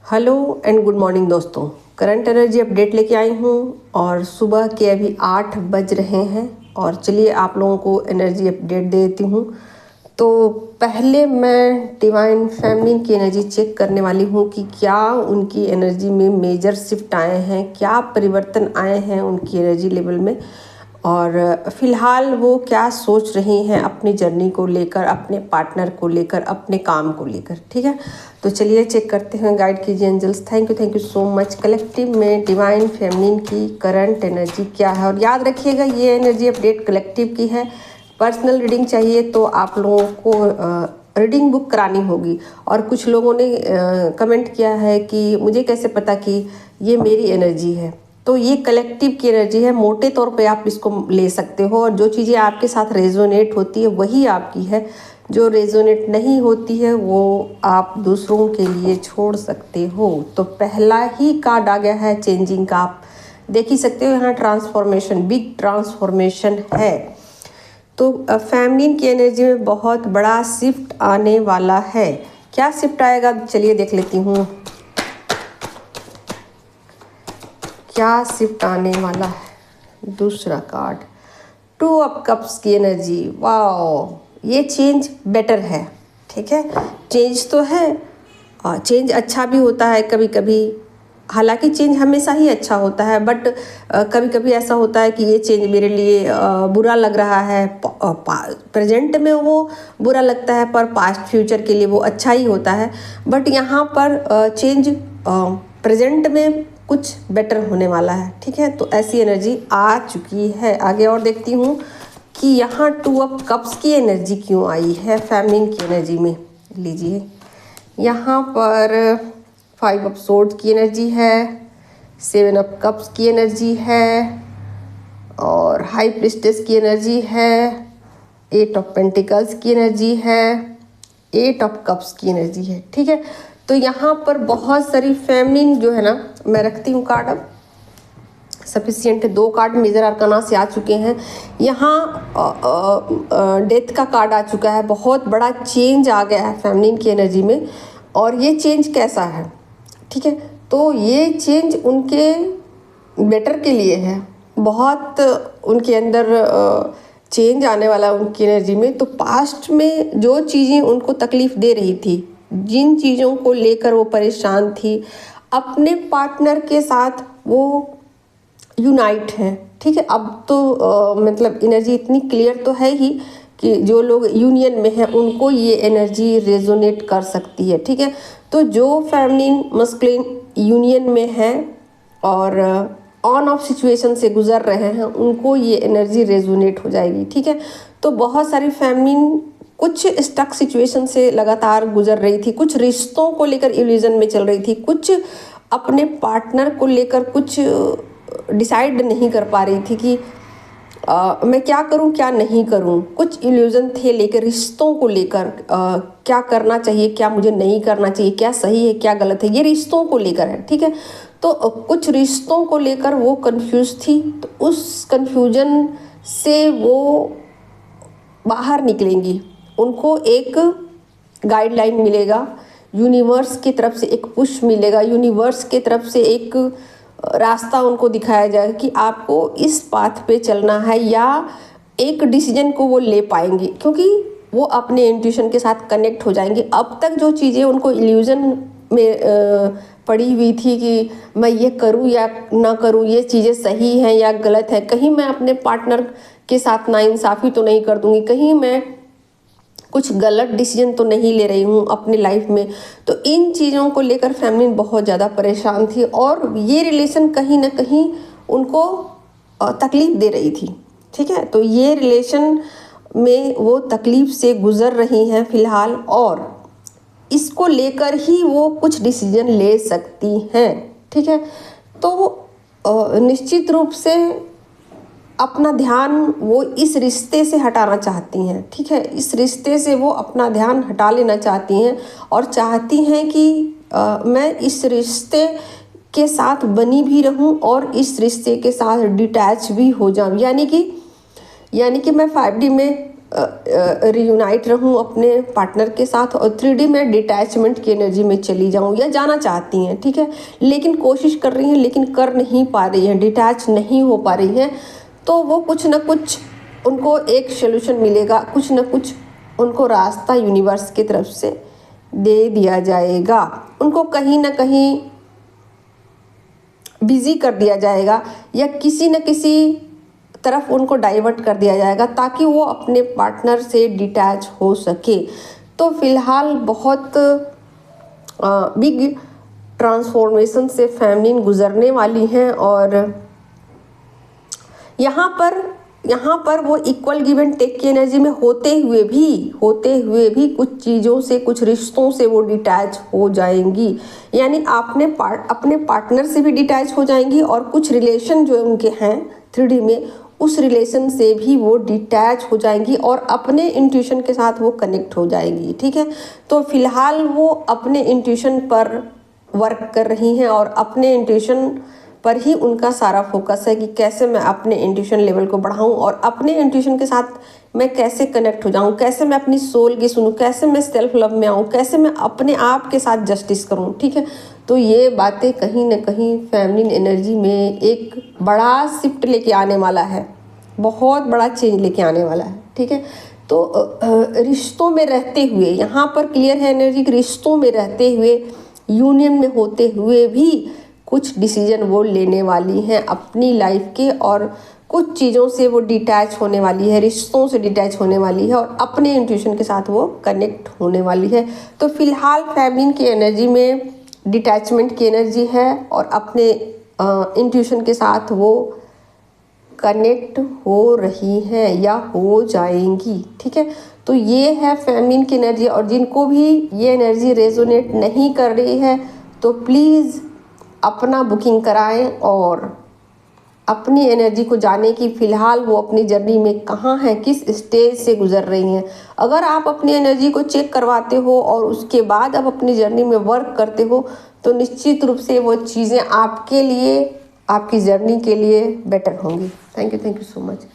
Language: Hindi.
हेलो एंड गुड मॉर्निंग दोस्तों। करंट एनर्जी अपडेट लेके आई हूँ और सुबह के अभी 8 बज रहे हैं और चलिए आप लोगों को एनर्जी अपडेट दे देती हूँ। तो पहले मैं डिवाइन फेमिनिन की एनर्जी चेक करने वाली हूँ कि क्या उनकी एनर्जी में मेजर शिफ्ट आए हैं, क्या परिवर्तन आए हैं उनकी एनर्जी लेवल में, और फिलहाल वो क्या सोच रही हैं अपनी जर्नी को लेकर, अपने पार्टनर को लेकर, अपने काम को लेकर। ठीक है, तो चलिए चेक करते हैं। गाइड कीजिए angels. Thank you so much. Collective में डिवाइन फेमिनिन की करंट एनर्जी क्या है। और याद रखिएगा ये एनर्जी अपडेट कलेक्टिव की है। पर्सनल रीडिंग चाहिए तो आप लोगों को रीडिंग बुक करानी होगी। और कुछ लोगों ने कमेंट किया है कि मुझे कैसे पता कि ये मेरी एनर्जी है। तो ये कलेक्टिव की एनर्जी है, मोटे तौर पे आप इसको ले सकते हो। और जो चीज़ें आपके साथ रेजोनेट होती है वही आपकी है, जो रेजोनेट नहीं होती है वो आप दूसरों के लिए छोड़ सकते हो। तो पहला ही कार्ड आ गया है चेंजिंग का। आप देख ही सकते हो यहाँ ट्रांसफॉर्मेशन, बिग ट्रांसफॉर्मेशन है। तो फेमिनिन की एनर्जी में बहुत बड़ा शिफ्ट आने वाला है। क्या शिफ्ट आएगा चलिए देख लेती हूँ। क्या शिफ्ट आने वाला है। दूसरा कार्ड 2 ऑफ कप्स की एनर्जी। वाओ, ये चेंज बेटर है। ठीक है, चेंज तो है और चेंज अच्छा भी होता है कभी कभी। हालांकि चेंज हमेशा ही अच्छा होता है, बट कभी कभी ऐसा होता है कि ये चेंज मेरे लिए बुरा लग रहा है। प्रेजेंट में वो बुरा लगता है पर पास्ट फ्यूचर के लिए वो अच्छा ही होता है। बट यहाँ पर चेंज प्रेजेंट में कुछ बेटर होने वाला है। ठीक है, तो ऐसी एनर्जी आ चुकी है। आगे और देखती हूँ कि यहाँ 2 ऑफ कप्स की एनर्जी क्यों आई है फेमिनिन की एनर्जी में। लीजिए, यहाँ पर 5 ऑफ सोर्ड्स की एनर्जी है, 7 ऑफ कप्स की एनर्जी है और हाई प्रिस्टेस की एनर्जी है, 8 ऑफ पेंटिकल्स की एनर्जी है, 8 ऑफ कप्स की एनर्जी है। ठीक है, तो यहाँ पर बहुत सारी फेमिनिन जो है ना, मैं रखती हूँ कार्ड। अब सफिशिएंट है। 2 कार्ड मेजर आर्काना से आ चुके हैं। यहाँ डेथ का कार्ड आ चुका है। बहुत बड़ा चेंज आ गया है फेमिनिन की एनर्जी में। और ये चेंज कैसा है, ठीक है, तो ये चेंज उनके बेटर के लिए है। बहुत उनके अंदर चेंज आने वाला है उनकी एनर्जी में। तो पास्ट में जो चीज़ें उनको तकलीफ़ दे रही थी, जिन चीज़ों को लेकर वो परेशान थी, अपने पार्टनर के साथ वो यूनाइट हैं। ठीक है, अब तो मतलब एनर्जी इतनी क्लियर तो है ही कि जो लोग यूनियन में हैं उनको ये एनर्जी रेजोनेट कर सकती है। ठीक है, तो जो फेमिनिन मस्कुलिन यूनियन में है और ऑन ऑफ सिचुएशन से गुजर रहे हैं उनको ये एनर्जी रेजोनेट हो जाएगी। ठीक है, तो बहुत सारी फेमिनिन कुछ स्टक सिचुएशन से लगातार गुजर रही थी, कुछ रिश्तों को लेकर इल्यूजन में चल रही थी, कुछ अपने पार्टनर को लेकर कुछ डिसाइड नहीं कर पा रही थी कि मैं क्या करूं क्या नहीं करूं। कुछ इल्यूजन थे लेकर रिश्तों को लेकर, क्या करना चाहिए क्या मुझे नहीं करना चाहिए, क्या सही है क्या गलत है, ये रिश्तों को लेकर है। ठीक है, तो कुछ रिश्तों को लेकर वो कंफ्यूज थी। तो उस कंफ्यूजन से वो बाहर निकलेंगी, उनको एक गाइडलाइन मिलेगा, यूनिवर्स की तरफ से एक पुश मिलेगा, यूनिवर्स की तरफ से एक रास्ता उनको दिखाया जाएगा कि आपको इस पाथ पे चलना है, या एक डिसीजन को वो ले पाएंगे क्योंकि वो अपने इंट्यूशन के साथ कनेक्ट हो जाएंगे। अब तक जो चीज़ें उनको इल्यूजन में पड़ी हुई थी कि मैं ये करूँ या ना करूँ, ये चीज़ें सही हैं या गलत है, कहीं मैं अपने पार्टनर के साथ नाइंसाफ़ी तो नहीं कर दूँगी, कहीं मैं कुछ गलत डिसीजन तो नहीं ले रही हूँ अपनी लाइफ में। तो इन चीज़ों को लेकर फेमिनिन बहुत ज़्यादा परेशान थी और ये रिलेशन कहीं ना कहीं उनको तकलीफ़ दे रही थी। ठीक है, तो ये रिलेशन में वो तकलीफ़ से गुज़र रही हैं फ़िलहाल और इसको लेकर ही वो कुछ डिसीजन ले सकती हैं। ठीक है, तो निश्चित रूप से अपना ध्यान वो इस रिश्ते से हटाना चाहती हैं। ठीक है, इस रिश्ते से वो अपना ध्यान हटा लेना चाहती हैं और चाहती हैं कि मैं इस रिश्ते के साथ बनी भी रहूं और इस रिश्ते के साथ डिटैच भी हो जाऊं। यानी कि मैं 5D में रियूनाइट रहूं अपने पार्टनर के साथ, और 3D में डिटैचमेंट की एनर्जी में चली जाऊं, या जाना चाहती हैं, ठीक है, लेकिन कोशिश कर रही हैं लेकिन कर नहीं पा रही हैं, डिटैच नहीं हो पा रही हैं, तो वो कुछ ना कुछ उनको एक सोल्यूशन मिलेगा, कुछ ना कुछ उनको रास्ता यूनिवर्स की तरफ से दे दिया जाएगा, उनको कहीं ना कहीं बिजी कर दिया जाएगा, या किसी न किसी तरफ उनको डाइवर्ट कर दिया जाएगा ताकि वो अपने पार्टनर से डिटैच हो सके। तो फिलहाल बहुत बिग ट्रांसफॉर्मेशन से फैमिली गुजरने वाली हैं, और यहाँ पर वो इक्वल गिव एंड टेक की एनर्जी में होते हुए भी कुछ चीज़ों से, कुछ रिश्तों से वो डिटैच हो जाएंगी, यानी अपने पार्टनर से भी डिटैच हो जाएंगी, और कुछ रिलेशन जो उनके हैं 3D में, उस रिलेशन से भी वो डिटैच हो जाएंगी और अपने इंट्यूशन के साथ वो कनेक्ट हो जाएंगी, ठीक है। तो फिलहाल वो अपने इंट्यूशन पर वर्क कर रही हैं, और अपने इंट्यूशन पर ही उनका सारा फोकस है कि कैसे मैं अपने इंट्यूशन लेवल को बढ़ाऊं, और अपने इंट्यूशन के साथ मैं कैसे कनेक्ट हो जाऊं, कैसे मैं अपनी सोल की सुनूं, कैसे मैं सेल्फ लव में आऊं, कैसे मैं अपने आप के साथ जस्टिस करूं, ठीक है। तो ये बातें कहीं ना कहीं फेमिनिन एनर्जी में एक बड़ा शिफ्ट लेके आने वाला है, बहुत बड़ा चेंज लेके आने वाला है, ठीक है। तो रिश्तों में रहते हुए, यहाँ पर क्लियर है एनर्जी कि रिश्तों में रहते हुए, यूनियन में होते हुए भी कुछ डिसीजन वो लेने वाली हैं अपनी लाइफ के, और कुछ चीज़ों से वो डिटैच होने वाली है, रिश्तों से डिटैच होने वाली है, और अपने इंट्यूशन के साथ वो कनेक्ट होने वाली है। तो फिलहाल फेमिनिन की एनर्जी में डिटैचमेंट की एनर्जी है, और अपने इंट्यूशन के साथ वो कनेक्ट हो रही हैं या हो जाएंगी, ठीक है। तो ये है फेमिनिन की एनर्जी, और जिनको भी ये एनर्जी रेजोनेट नहीं कर रही है तो प्लीज़ अपना बुकिंग कराएं, और अपनी एनर्जी को जाने कि फ़िलहाल वो अपनी जर्नी में कहाँ हैं, किस स्टेज से गुजर रही हैं। अगर आप अपनी एनर्जी को चेक करवाते हो और उसके बाद आप अपनी जर्नी में वर्क करते हो, तो निश्चित रूप से वो चीज़ें आपके लिए, आपकी जर्नी के लिए बेटर होंगी। Thank you so much.